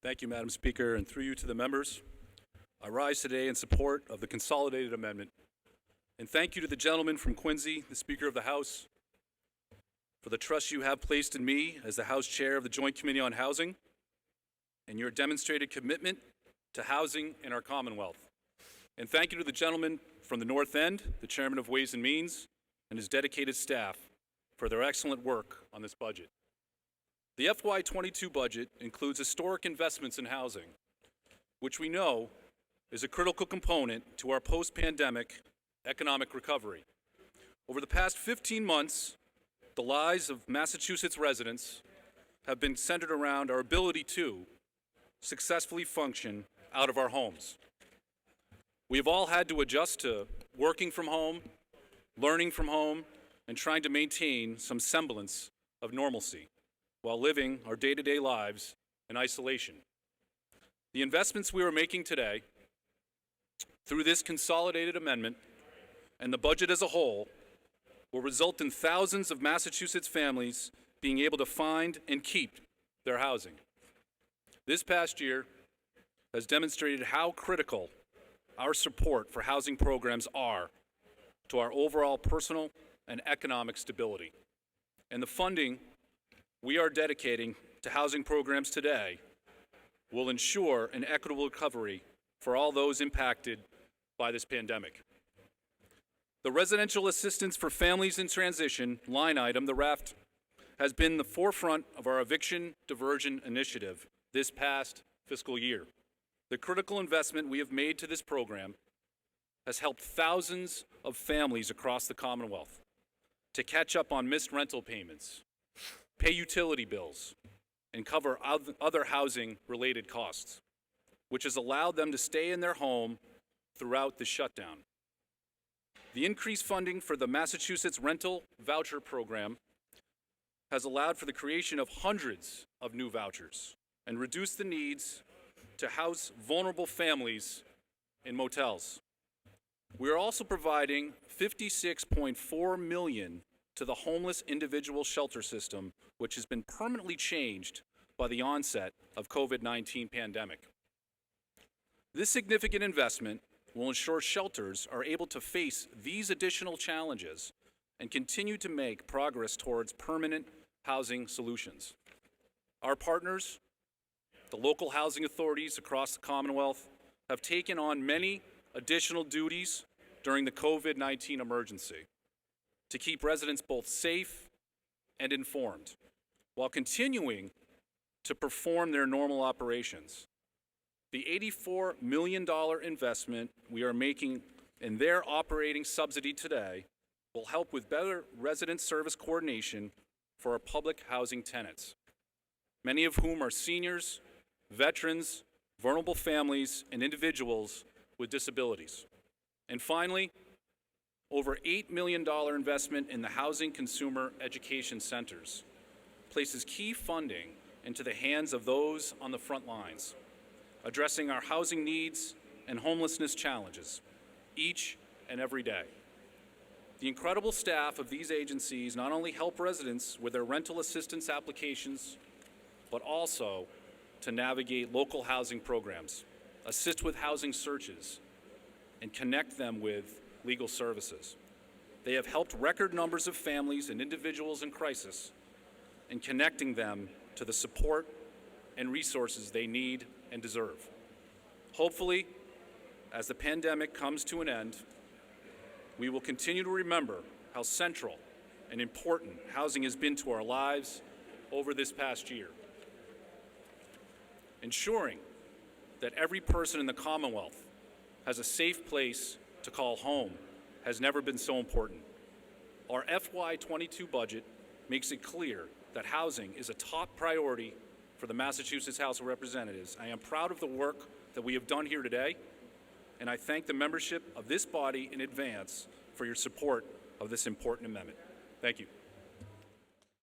Thank you, Madam Speaker, and through you to the members. I rise today in support of the consolidated amendment. And thank you to the gentleman from Quincy, the Speaker of the House, for the trust you have placed in me as the House Chair of the Joint Committee on Housing and your demonstrated commitment to housing in our Commonwealth. And thank you to the gentleman from the North End, the Chairman of Ways and Means, and his dedicated staff for their excellent work on this budget. The FY22 budget includes historic investments in housing, which we know is a critical component to our post-pandemic economic recovery. Over the past 15 months, the lives of Massachusetts residents have been centered around our ability to successfully function out of our homes. We have all had to adjust to working from home, learning from home, and trying to maintain some semblance of normalcy while living our day-to-day lives in isolation. The investments we are making today through this consolidated amendment and the budget as a whole will result in thousands of Massachusetts families being able to find and keep their housing. This past year has demonstrated how critical our support for housing programs are to our overall personal and economic stability. And the funding we are dedicating to housing programs today will ensure an equitable recovery for all those impacted by this pandemic. The Residential Assistance for Families in Transition line item, the RAFT, has been the forefront of our eviction diversion initiative this past fiscal year. The critical investment we have made to this program has helped thousands of families across the Commonwealth to catch up on missed rental payments, pay utility bills, and cover other housing-related costs, which has allowed them to stay in their home throughout the shutdown. The increased funding for the Massachusetts Rental Voucher Program has allowed for the creation of hundreds of new vouchers and reduced the needs to house vulnerable families in motels. We are also providing $56.4 million to the homeless individual shelter system, which has been permanently changed by the onset of COVID-19 pandemic. This significant investment will ensure shelters are able to face these additional challenges and continue to make progress towards permanent housing solutions. Our partners, the local housing authorities across the Commonwealth, have taken on many additional duties during the COVID-19 emergency to keep residents both safe and informed, while continuing to perform their normal operations. The $84 million investment we are making in their operating subsidy today will help with better resident service coordination for our public housing tenants, many of whom are seniors, veterans, vulnerable families, and individuals with disabilities. And finally, over $8 million investment in the Housing Consumer Education Centers places key funding into the hands of those on the front lines, addressing our housing needs and homelessness challenges each and every day. The incredible staff of these agencies not only help residents with their rental assistance applications, but also to navigate local housing programs, assist with housing searches, and connect them with legal services. They have helped record numbers of families and individuals in crisis in connecting them to the support and resources they need and deserve. Hopefully, as the pandemic comes to an end, we will continue to remember how central and important housing has been to our lives over this past year. Ensuring that every person in the Commonwealth has a safe place to call home has never been so important. Our FY22 budget makes it clear that housing is a top priority for the Massachusetts House of Representatives. I am proud of the work that we have done here today, and I thank the membership of this body in advance for your support of this important amendment. Thank you.